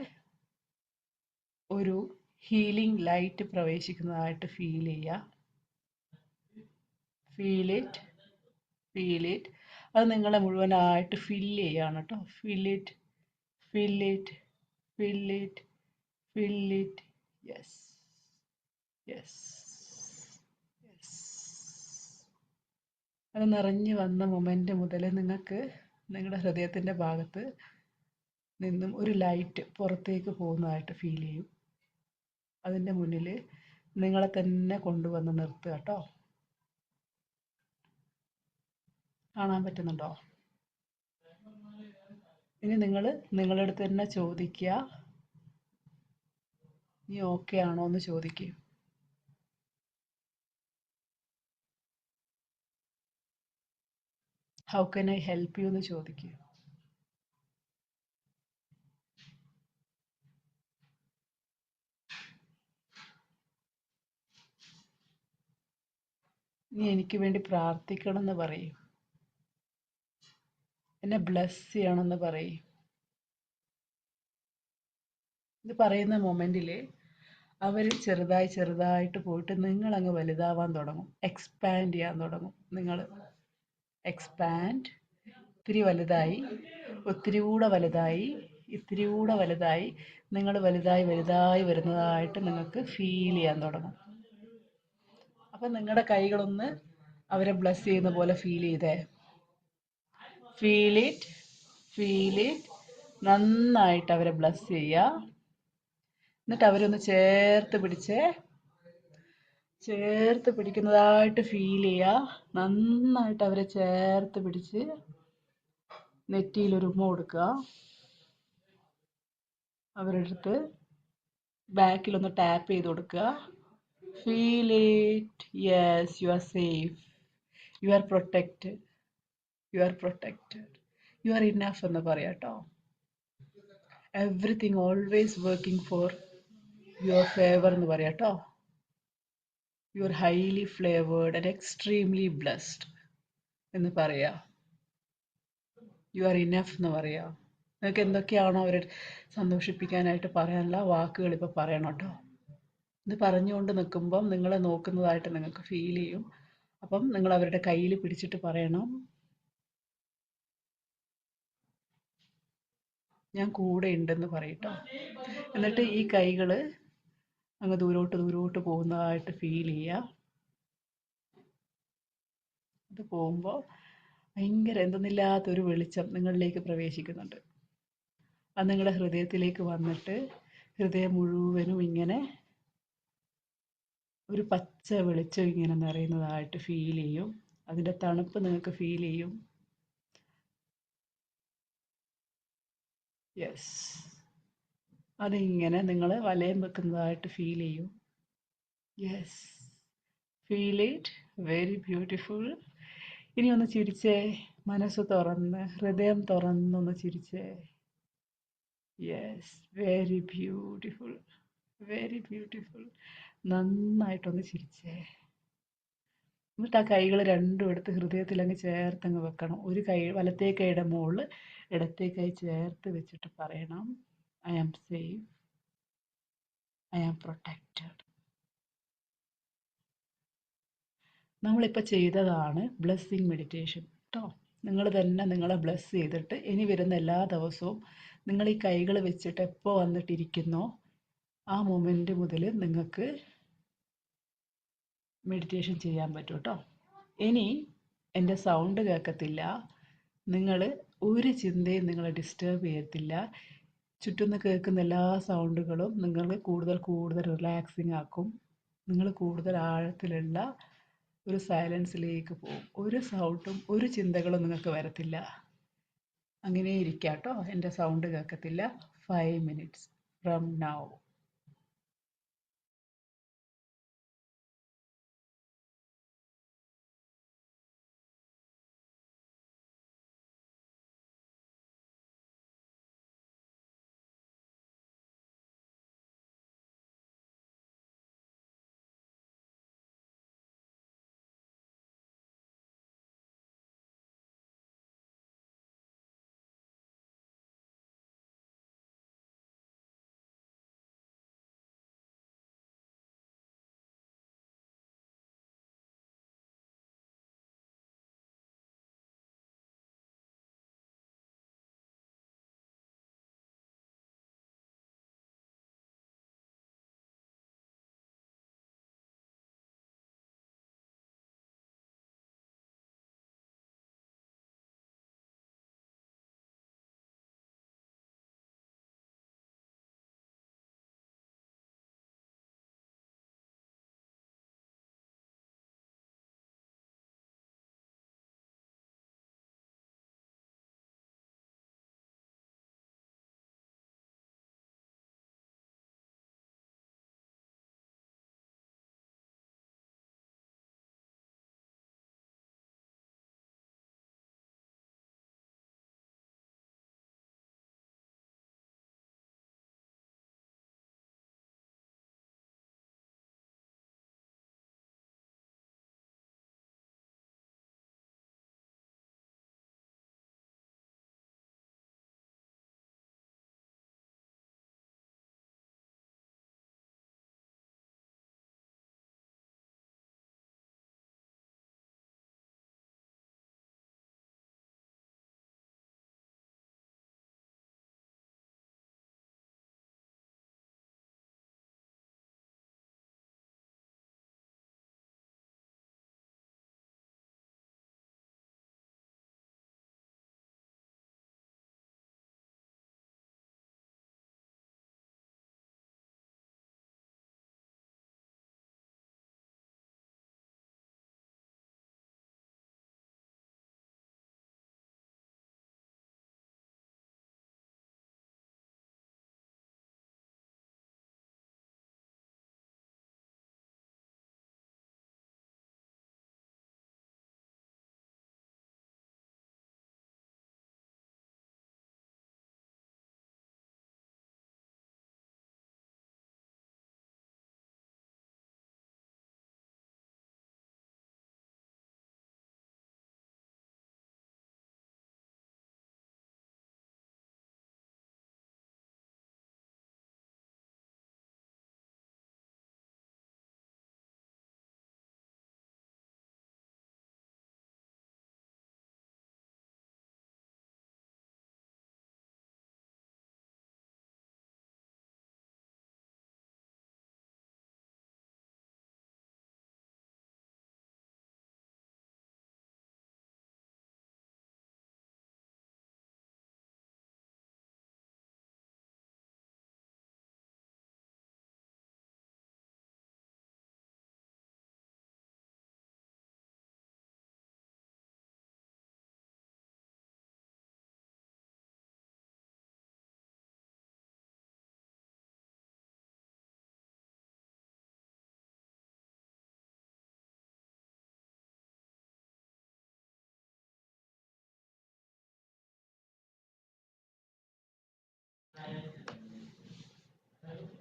ഒരു ഹീലിംഗ് ലൈറ്റ് പ്രവേശിക്കുന്നതായിട്ട് ഫീൽ ചെയ്യുക. Feel it, feel it. അത് നിങ്ങളെ മുഴുവനായിട്ട് ഫില്ല് ചെയ്യാണ് കേട്ടോ. Fill it, fill it, fill it, fill it. Yes, yes, yes. അത് നിറഞ്ഞു വന്ന മൊമെന്റ് മുതൽ നിങ്ങൾക്ക് നിങ്ങളുടെ ഹൃദയത്തിൻ്റെ ഭാഗത്ത് നിന്നും ഒരു ലൈറ്റ് പുറത്തേക്ക് പോകുന്നതായിട്ട് ഫീൽ ചെയ്യും. അതിൻ്റെ മുന്നിൽ നിങ്ങളെ തന്നെ കൊണ്ടുവന്ന് നിർത്തുക കേട്ടോ. കാണാൻ പറ്റുന്നുണ്ടോ? ഇനി നിങ്ങൾ നിങ്ങളുടെ അടുത്ത് തന്നെ ചോദിക്കുക, നീ ഓക്കെ ആണോ എന്ന് ചോദിക്കുക. How can I help you എന്ന് ചോദിക്കുക. നീ എനിക്ക് വേണ്ടി പ്രാർത്ഥിക്കണം എന്ന് പറയും. എന്നെ ബ്ലെസ് ചെയ്യണമെന്ന് പറയും. ഇത് പറയുന്ന മൊമെന്റിൽ അവർ ചെറുതായി ചെറുതായിട്ട് പോയിട്ട് നിങ്ങൾ അങ്ങ് വലുതാവാൻ തുടങ്ങും. എക്സ്പാൻഡ് ചെയ്യാൻ തുടങ്ങും. നിങ്ങൾ എക്സ്പാൻഡ്, ഇത്തിരി വലുതായി, ഒത്തിരി കൂടെ വലുതായി, ഇത്തിരി കൂടെ വലുതായി, നിങ്ങൾ വലുതായി വലുതായി വരുന്നതായിട്ട് നിങ്ങൾക്ക് ഫീൽ ചെയ്യാൻ തുടങ്ങും. അപ്പം നിങ്ങളുടെ കൈകളൊന്ന് അവരെ ബ്ലെസ് ചെയ്യുന്ന പോലെ ഫീൽ ചെയ്തേ. Feel it, feel it. നന്നായിട്ട് അവരെ ബ്ലെസ് ചെയ്യുക. എന്നിട്ട് അവരൊന്ന് ചേർത്ത് പിടിച്ചേ. ചേർത്ത് പിടിക്കുന്നതായിട്ട് ഫീൽ ചെയ്യുക. നന്നായിട്ട് അവരെ ചേർത്ത് പിടിച്ച് നെറ്റിയിൽ ഒരു ഉമ്മ കൊടുക്കുക. അവരുടെ അടുത്ത് ബാക്കിലൊന്ന് ടാപ്പ് ചെയ്ത് കൊടുക്കുക. Feel it. Yes, you are safe, you are protected, you are protected, you are enough എന്ന് പറയാം കേട്ടോ. Everything always working for your favour എന്ന് പറയാം കേട്ടോ. You are highly flavoured and extremely blessed എന്ന് പറയാം. യു ആർ ഇനഫ് എന്ന് പറയാം. നിങ്ങൾക്ക് എന്തൊക്കെയാണോ അവരെ സന്തോഷിപ്പിക്കാനായിട്ട് പറയാനുള്ള വാക്കുകൾ ഇപ്പോൾ പറയണം കേട്ടോ. ഇത് പറഞ്ഞുകൊണ്ട് നിൽക്കുമ്പം നിങ്ങളെ നോക്കുന്നതായിട്ട് നിങ്ങൾക്ക് ഫീൽ ചെയ്യും. അപ്പം നിങ്ങൾ അവരുടെ കയ്യിൽ പിടിച്ചിട്ട് പറയണം, ഞാൻ കൂടെ ഉണ്ടെന്ന് പറയട്ടോ. എന്നിട്ട് ഈ കൈകൾ അങ്ങ് ദൂരോട്ട് ദൂരോട്ട് പോകുന്നതായിട്ട് ഫീൽ ചെയ്യുക. അത് പോകുമ്പോൾ ഭയങ്കര എന്തെന്നില്ലാത്തൊരു വെളിച്ചം നിങ്ങളിലേക്ക് പ്രവേശിക്കുന്നുണ്ട്. അത് നിങ്ങളുടെ ഹൃദയത്തിലേക്ക് വന്നിട്ട് ഹൃദയം മുഴുവനും ഇങ്ങനെ ഒരു പച്ച വെളിച്ചം ഇങ്ങനെ നിറയുന്നതായിട്ട് ഫീൽ ചെയ്യും. അതിൻ്റെ തണുപ്പ് നിങ്ങൾക്ക് ഫീൽ ചെയ്യും. യെസ്, അതിങ്ങനെ നിങ്ങൾ വലയം വെക്കുന്നതായിട്ട് ഫീൽ ചെയ്യും. Yes, feel it. Very beautiful. ഇനി ഒന്ന് ചിരിച്ചേ. മനസ്സ് തുറന്ന് ഹൃദയം തുറന്നൊന്ന് ചിരിച്ചേ. Yes, very beautiful, very beautiful. നന്നായിട്ടൊന്ന് ചിരിച്ചേ. എന്നിട്ട് ആ കൈകൾ രണ്ടും എടുത്ത് ഹൃദയത്തിൽ അങ്ങ് ചേർത്തങ്ങ് വെക്കണം. ഒരു കൈ വലത്തേ കൈയുടെ മുകളിൽ ഇടത്തേ കൈ ചേർത്ത് വെച്ചിട്ട് പറയണം, I am safe, I am protected. നമ്മളിപ്പോൾ ചെയ്തതാണ് ബ്ലെസ്സിങ് മെഡിറ്റേഷൻ കേട്ടോ. നിങ്ങൾ തന്നെ നിങ്ങളെ ബ്ലെസ് ചെയ്തിട്ട് ഇനി വരുന്ന എല്ലാ ദിവസവും നിങ്ങൾ ഈ കൈകൾ വെച്ചിട്ട് എപ്പോൾ വന്നിട്ടിരിക്കുന്നോ ആ മൊമെൻ്റ് മുതൽ നിങ്ങൾക്ക് മെഡിറ്റേഷൻ ചെയ്യാൻ പറ്റും കേട്ടോ. ഇനി എൻ്റെ സൗണ്ട് കേൾക്കത്തില്ല, നിങ്ങൾ ഒരു ചിന്തയും നിങ്ങളെ ഡിസ്റ്റർബ് ചെയ്യത്തില്ല. ചുറ്റും കേൾക്കുന്ന എല്ലാ സൗണ്ടുകളും നിങ്ങൾ കൂടുതൽ കൂടുതൽ റിലാക്സിങ് ആക്കും. നിങ്ങൾ കൂടുതൽ ആഴത്തിലുള്ള ഒരു സൈലൻസിലേക്ക് പോകും. ഒരു സൗണ്ടും ഒരു ചിന്തകളും നിങ്ങൾക്ക് വരത്തില്ല. അങ്ങനെ ഇരിക്കാം കേട്ടോ. എൻ്റെ സൗണ്ട് കേൾക്കത്തില്ല. 5 minutes from now.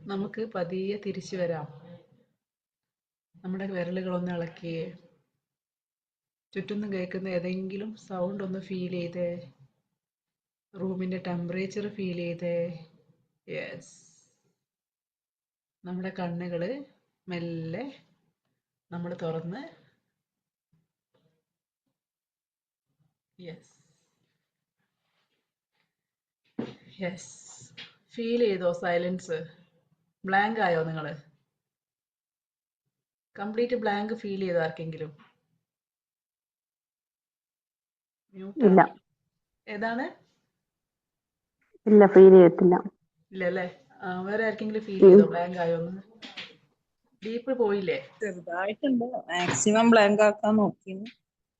നമുക്ക് പതിയെ തിരിച്ചു വരാം. നമ്മുടെ വിരലുകളൊന്ന് ഇളക്കിയേ. ചുറ്റും കേൾക്കുന്ന ഏതെങ്കിലും സൗണ്ട് ഒന്ന് ഫീൽ ചെയ്തേ. റൂമിന്റെ ടെമ്പറേച്ചർ ഫീൽ ചെയ്തേ. യെസ്. നമ്മുടെ കണ്ണുകൾ മെല്ലെ നമ്മൾ തുറന്ന്. Yes yes. ഫീൽ ചെയ്തോ സൈലൻസ്? ബ്ലാങ്ക് ആയോ നിങ്ങൾ? കംപ്ലീറ്റ് ബ്ലാങ്ക് ഫീൽ ചെയ്തോ ആർക്കെങ്കിലും? ഇല്ല മ്യൂട്ടാണ്. ഏതാണ്? ഇല്ല ഫീൽ ചെയ്യത്തില്ല. ഇല്ല അല്ലേ? വേറെ ആർക്കെങ്കിലും ഫീൽ ഉം. ചെയ്തോ ബ്ലാങ്ക് ആയോന്ന്? ഡീപ്പ് പോയില്ലേ? ചെറുതായിട്ടുണ്ട്. മാക്സിമം ബ്ലാങ്ക് ആക്കാൻ നോക്കി.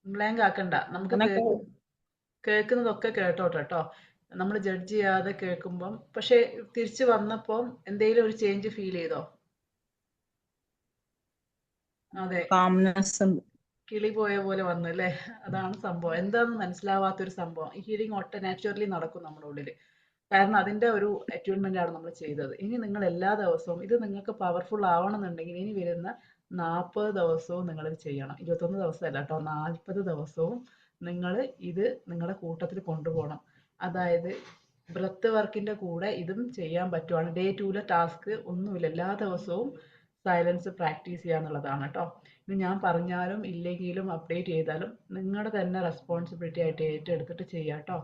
ബ്ലാങ്ക് ആക്കണ്ട. നമുക്ക് അങ്ങനൊക്കെ കേൾക്കുന്നതൊക്കെ കേട്ടോട്ടെ കേട്ടോ. നമ്മൾ ജഡ്ജ് ചെയ്യാതെ കേൾക്കുമ്പം. പക്ഷെ തിരിച്ചു വന്നപ്പം എന്തെങ്കിലും ഒരു ചേഞ്ച് ഫീൽ ചെയ്തോ? അതെ, കാംനെസ് ഉണ്ട്. കിളി പോയ പോലെ വന്നു അല്ലേ? അതാണ് സംഭവം. എന്താണെന്ന് മനസ്സിലാവാത്തൊരു സംഭവം. ഈ ഹീലിംഗ് നാച്ചുറലി നടക്കും നമ്മുടെ ഉള്ളില്. കാരണം അതിന്റെ ഒരു അറ്റ്യൂൺമെന്റ് ആണ് നമ്മൾ ചെയ്തത്. ഇനി നിങ്ങൾ എല്ലാ ദിവസവും ഇത് നിങ്ങൾക്ക് പവർഫുൾ ആവണമെന്നുണ്ടെങ്കിൽ ഇനി വരുന്ന 40 ദിവസവും നിങ്ങൾ ഇത് ചെയ്യണം. 21 ദിവസമല്ല കേട്ടോ, 40 ദിവസവും നിങ്ങൾ ഇത് നിങ്ങളുടെ കൂട്ടത്തിൽ കൊണ്ടുപോകണം. അതായത് ബ്രത്ത് വർക്കിന്റെ കൂടെ ഇതും ചെയ്യാൻ പറ്റുവാണ്. ഡേ 2 ടാസ്ക് ഒന്നുമില്ല, എല്ലാ ദിവസവും സൈലൻസ് പ്രാക്ടീസ് ചെയ്യുക എന്നുള്ളതാണ് കേട്ടോ. ഇത് ഞാൻ പറഞ്ഞാലും ഇല്ലെങ്കിലും അപ്ഡേറ്റ് ചെയ്താലും നിങ്ങളുടെ തന്നെ റെസ്പോൺസിബിലിറ്റി ആയിട്ട് ഏറ്റെടുത്തിട്ട് ചെയ്യാം കേട്ടോ.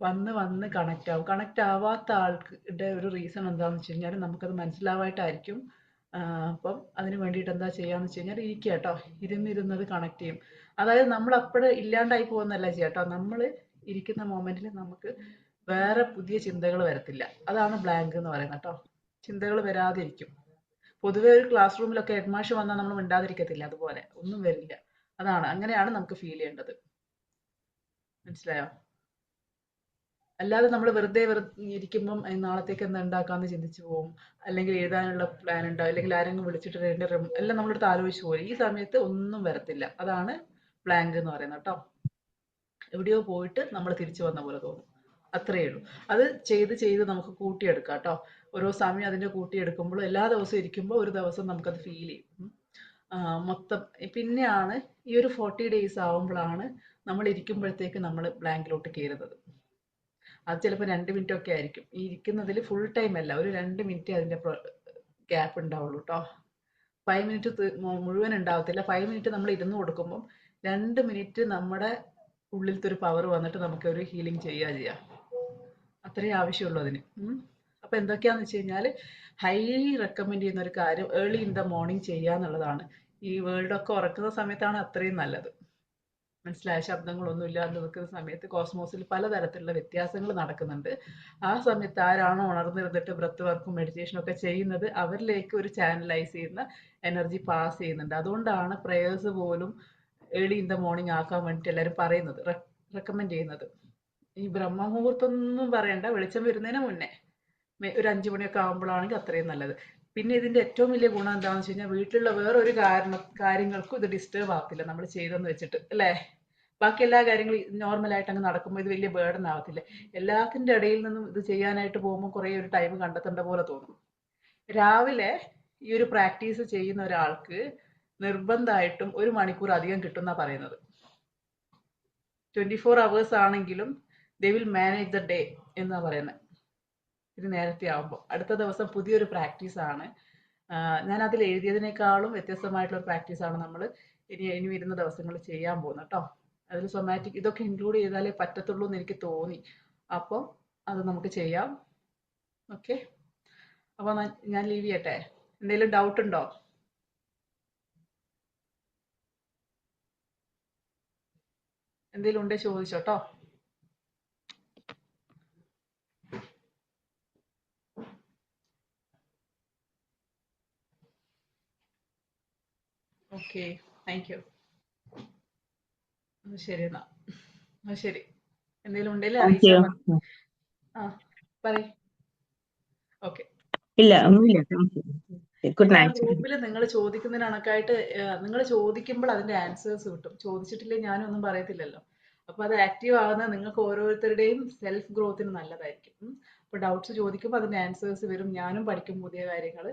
വന്ന് വന്ന് കണക്റ്റ് ആവും. കണക്റ്റ് ആവാത്ത ആൾക്കുടെ ഒരു റീസൺ എന്താണെന്ന് വെച്ച് കഴിഞ്ഞാൽ നമുക്കത് മനസ്സിലാവായിട്ടായിരിക്കും. അപ്പം അതിന് വേണ്ടിയിട്ട് എന്താ ചെയ്യാന്ന് വെച്ച് കഴിഞ്ഞാൽ ഇരിക്കുക കേട്ടോ. ഇരുന്നിരുന്നത് കണക്ട് ചെയ്യും. അതായത് നമ്മൾ അപ്പോഴ് ഇല്ലാണ്ടായി പോകുന്നല്ല ചെയ്യുക കേട്ടോ. നമ്മൾ ഇരിക്കുന്ന മൊമെന്റിൽ നമുക്ക് വേറെ പുതിയ ചിന്തകൾ വരത്തില്ല. അതാണ് ബ്ലാങ്ക് എന്ന് പറയുന്നത് കേട്ടോ. ചിന്തകൾ വരാതെ ഇരിക്കും. പൊതുവെ ഒരു ക്ലാസ് റൂമിലൊക്കെ ഹെഡ്മാഷ് വന്നാൽ നമ്മൾ മിണ്ടാതിരിക്കത്തില്ല, അതുപോലെ ഒന്നും വരില്ല. അതാണ്, അങ്ങനെയാണ് നമുക്ക് ഫീൽ ചെയ്യേണ്ടത്. മനസ്സിലായോ? അല്ലാതെ നമ്മൾ വെറുതെ ഇരിക്കുമ്പം നാളത്തേക്ക് എന്താ ഉണ്ടാക്കാന്ന് ചിന്തിച്ചു പോകും. അല്ലെങ്കിൽ എഴുതാനുള്ള പ്ലാൻ ഉണ്ടാവും. അല്ലെങ്കിൽ ആരെങ്കിലും വിളിച്ചിട്ട് എല്ലാം നമ്മളെടുത്ത് ആലോചിച്ച് പോകും. ഈ സമയത്ത് ഒന്നും വരത്തില്ല. അതാണ് ബ്ലാങ്ക് എന്ന് പറയുന്നത് കേട്ടോ. എവിടെയോ പോയിട്ട് നമ്മൾ തിരിച്ചു വന്ന പോലെ തോന്നും. അത്രയേ ഉള്ളൂ. അത് ചെയ്ത് ചെയ്ത് നമുക്ക് കൂട്ടിയെടുക്കാം കേട്ടോ. ഓരോ സമയം അതിന്റെ കൂട്ടിയെടുക്കുമ്പോൾ എല്ലാ ദിവസവും ഇരിക്കുമ്പോൾ ഒരു ദിവസം നമുക്കത് ഫീൽ ചെയ്യും. മൊത്തം പിന്നെയാണ് ഈ ഒരു 40 days ആവുമ്പോഴാണ് നമ്മൾ ഇരിക്കുമ്പോഴത്തേക്ക് നമ്മൾ ബ്ലാങ്കിലോട്ട് കയറുന്നത്. അത് ചിലപ്പോൾ 2 മിനിറ്റ് ഒക്കെ ആയിരിക്കും. ഈ ഇരിക്കുന്നതിൽ ഫുൾ ടൈം അല്ല, ഒരു 2 മിനിറ്റ് അതിന്റെ ഗ്യാപ്പ് ഉണ്ടാവുള്ളൂ കേട്ടോ. 5 മിനിറ്റ് മുഴുവൻ ഉണ്ടാവത്തില്ല. 5 മിനിറ്റ് നമ്മൾ ഇരുന്ന് കൊടുക്കുമ്പം 2 മിനിറ്റ് നമ്മുടെ ഉള്ളിലത്തെ ഒരു പവർ വന്നിട്ട് നമുക്ക് ഒരു ഹീലിംഗ് ചെയ്യാം. അത്രേ ആവശ്യമുള്ളൂ അതിന്. അപ്പൊ എന്തൊക്കെയാന്ന് വെച്ച് കഴിഞ്ഞാൽ ഹൈലി റെക്കമെൻഡ് ചെയ്യുന്ന ഒരു കാര്യം ഏർലി ഇൻ ദ മോർണിംഗ് ചെയ്യുക എന്നുള്ളതാണ്. ഈ വേൾഡ് ഒക്കെ ഉറക്കുന്ന സമയത്താണ് അത്രയും നല്ലത്. മനസ്സിലായ? ശബ്ദങ്ങളൊന്നും ഇല്ലാതെ നിൽക്കുന്ന സമയത്ത് കോസ്മോസിൽ പലതരത്തിലുള്ള വ്യത്യാസങ്ങൾ നടക്കുന്നുണ്ട്. ആ സമയത്ത് ആരാണോ ഉണർന്നിരുന്നിട്ട് ബ്രത്ത് വർക്കും മെഡിറ്റേഷനും ഒക്കെ ചെയ്യുന്നത് അവരിലേക്ക് ഒരു ചാനലൈസ് ചെയ്യുന്ന എനർജി പാസ് ചെയ്യുന്നുണ്ട്. അതുകൊണ്ടാണ് പ്രേയേഴ്സ് പോലും ഏർലി ഇൻ ദ മോർണിംഗ് ആക്കാൻ വേണ്ടിയിട്ട് എല്ലാവരും പറയുന്നത്, റെക്കമെൻഡ് ചെയ്യുന്നത്. ഈ ബ്രഹ്മമുഹൂർത്തം ഒന്നും പറയണ്ട, വെളിച്ചം വരുന്നതിന് മുന്നേ ഒരു 5 മണിയൊക്കെ ആകുമ്പോഴാണെങ്കിൽ അത്രയും നല്ലത്. പിന്നെ ഇതിന്റെ ഏറ്റവും വലിയ ഗുണം എന്താണെന്ന് വെച്ച് കഴിഞ്ഞാൽ വീട്ടിലുള്ള വേറൊരു കാര്യങ്ങൾക്കും ഇത് ഡിസ്റ്റർബ് ആവത്തില്ല നമ്മൾ ചെയ്തെന്ന് വെച്ചിട്ട്, അല്ലേ? ബാക്കി എല്ലാ കാര്യങ്ങളും നോർമലായിട്ട് അങ്ങ് നടക്കുമ്പോൾ ഇത് വലിയ ബേർഡൻ ആവത്തില്ല. എല്ലാത്തിന്റെ ഇടയിൽ നിന്നും ഇത് ചെയ്യാനായിട്ട് പോകുമ്പോൾ കുറേ ഒരു ടൈം കണ്ടെത്തേണ്ട പോലെ തോന്നും. രാവിലെ ഈ ഒരു പ്രാക്ടീസ് ചെയ്യുന്ന ഒരാൾക്ക് നിർബന്ധമായിട്ടും 1 മണിക്കൂർ അധികം കിട്ടുന്ന പറയുന്നത്. 24 hours ആണെങ്കിലും they will manage the day എന്നാ പറയുന്നത്. ഇത് നേരത്തെ ആവുമ്പോൾ അടുത്ത ദിവസം പുതിയൊരു പ്രാക്ടീസ് ആണ്. ഞാൻ അതിൽ എഴുതിയതിനേക്കാളും വ്യത്യസ്തമായിട്ടുള്ള പ്രാക്ടീസ് ആണ് നമ്മൾ ഇനി വരുന്ന ദിവസങ്ങളിൽ ചെയ്യാൻ പോകുന്നത് കേട്ടോ. അതിൽ സൊമാറ്റിക് ഇതൊക്കെ ഇൻക്ലൂഡ് ചെയ്താലേ പറ്റത്തുള്ളൂ എന്ന് എനിക്ക് തോന്നി. അപ്പം അത് നമുക്ക് ചെയ്യാം. ഓക്കെ, അപ്പോൾ ഞാൻ ലീവ് ചെയ്യട്ടെ. എന്തെങ്കിലും ഡൗട്ട് ഉണ്ടോ? എന്തെങ്കിലും ഉണ്ടെങ്കിൽ ചോദിച്ചോട്ടോ. Okay, thank you. ശരി എന്നാ. ശരി, എന്തെങ്കിലും ഉണ്ടെങ്കിൽ താങ്ക് അറിയിച്ചാൽ യു. മതി. ആ, പറയ്. ഓക്കെ. ഇല്ല ഒന്നുമില്ല. Thank you. ഗുഡ് ഞാൻ നൈറ്റ്. ഗ്രൂപ്പിൽ നിങ്ങൾ ചോദിക്കുന്നതിന് കണക്കായിട്ട് നിങ്ങൾ ചോദിക്കുമ്പോൾ അതിന്റെ ആൻസേഴ്സ് കിട്ടും. ചോദിച്ചിട്ടില്ലെങ്കിൽ ഞാനൊന്നും പറയത്തില്ലല്ലോ. അപ്പൊ അത് ആക്റ്റീവ് ആകുന്നത് നിങ്ങൾക്ക് ഓരോരുത്തരുടെയും സെൽഫ് ഗ്രോത്തിന് നല്ലതായിരിക്കും. അപ്പൊ ഡൗട്ട്സ് ചോദിക്കുമ്പോൾ അതിന്റെ ആൻസേഴ്സ് വരും. ഞാനും പഠിക്കും പുതിയ കാര്യങ്ങൾ,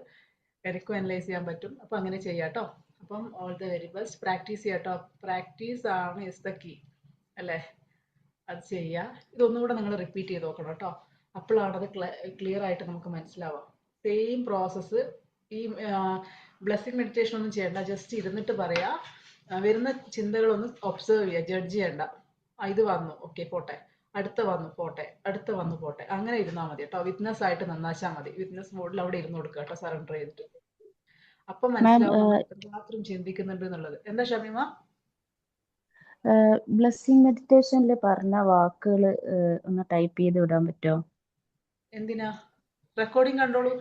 എനിക്കും അനലൈസ് ചെയ്യാൻ പറ്റും. അപ്പൊ അങ്ങനെ ചെയ്യാട്ടോ. അപ്പം all the very best. Practice ചെയ്യാട്ടോ. പ്രാക്ടീസ് ആണ് ഇസ് ദ കീ അല്ലേ? അത് ചെയ്യുക. ഇതൊന്നുകൂടെ നിങ്ങൾ റിപ്പീറ്റ് ചെയ്ത് നോക്കണം കേട്ടോ. അപ്പോഴാണ് അത് ക്ലിയർ ആയിട്ട് നമുക്ക് മനസ്സിലാവാം. Same process. ഈ ബ്ലെസ്സിങ് മെഡിറ്റേഷൻ ഒന്നും ചെയ്യണ്ട, ജസ്റ്റ് ഇരുന്നിട്ട് പറയാ. വരുന്ന ചിന്തകളൊന്ന് ഒബ്സർവ് ചെയ്യുക, ജഡ്ജ് ചെയ്യണ്ട. ഇത് വന്നു, ഓക്കെ പോട്ടെ, അടുത്ത വന്നു പോട്ടെ, അടുത്ത വന്നു പോട്ടെ, അങ്ങനെ ഇരുന്നാൽ മതി കേട്ടോ. വിറ്റ്നസ് ആയിട്ട് നന്നാച്ചാൽ മതി. വിറ്റ്നസ് മോഡിൽ അവിടെ ഇരുന്ന് കൊടുക്കുക കേട്ടോ, സറണ്ടർ ചെയ്തിട്ട്. അപ്പൊ മാം, മനസ്സിലാവും നമ്മൾ എത്രമാത്രം ചിന്തിക്കുന്നുണ്ട് എന്നുള്ളത്. എന്താ ഷമീമ? ബ്ലെസ്സിങ് മെഡിറ്റേഷനിൽ പറഞ്ഞ വാക്കുകൾ ഒന്ന് ടൈപ്പ് ചെയ്ത് വിടാൻ പറ്റുമോ? എന്തിനാ? റെക്കോർഡിംഗ് കണ്ടോളൂ,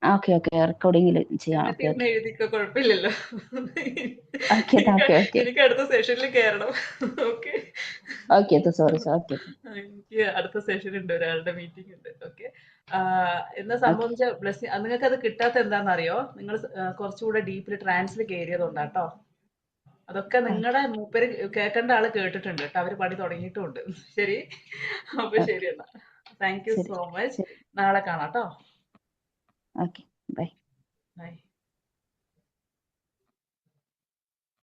ഓക്കെ ഓക്കെ, റെക്കോർഡിങ്ങിൽ ചെയ്യാം. എന്നിട്ട് ഓക്കെ ഇരുന്ന് ഓക്കെ എഴുതിക്കോ, കുഴപ്പമില്ലല്ലോ. ഓക്കെ ഓക്കെ ഓക്കെ എനിക്ക് അടുത്ത സെഷനിൽ കയറണം. Okay, okay sorry sir. Okay എനിക്ക് അടുത്ത സെഷൻ ഉണ്ട്, ഒരാളുടെ മീറ്റിംഗ് ഉണ്ട്. ഓക്കെ, എന്താ ഓക്കെ സംഭവിച്ച ബ്ലെസ്സിങ്, നിങ്ങൾക്ക് അത് കിട്ടാത്ത എന്താണെന്നറിയോ? നിങ്ങൾ കുറച്ചുകൂടെ ഡീപ്പിൽ ട്രാൻസിൽ കയറിയതുകൊണ്ടാട്ടോ. അതൊക്കെ നിങ്ങളുടെ മൂപ്പര് കേൾക്കേണ്ട ആള് കേട്ടിട്ടുണ്ട് കേട്ടോ. അവര് പണി തുടങ്ങിയിട്ടുമുണ്ട്. ശരി, അപ്പൊ ഓക്കെ ശരി എന്നാ. താങ്ക് യു ശരി സോ മച്ച്. ശരി. നാളെ കാണാം കേട്ടോ. Okay bye. ബൈ.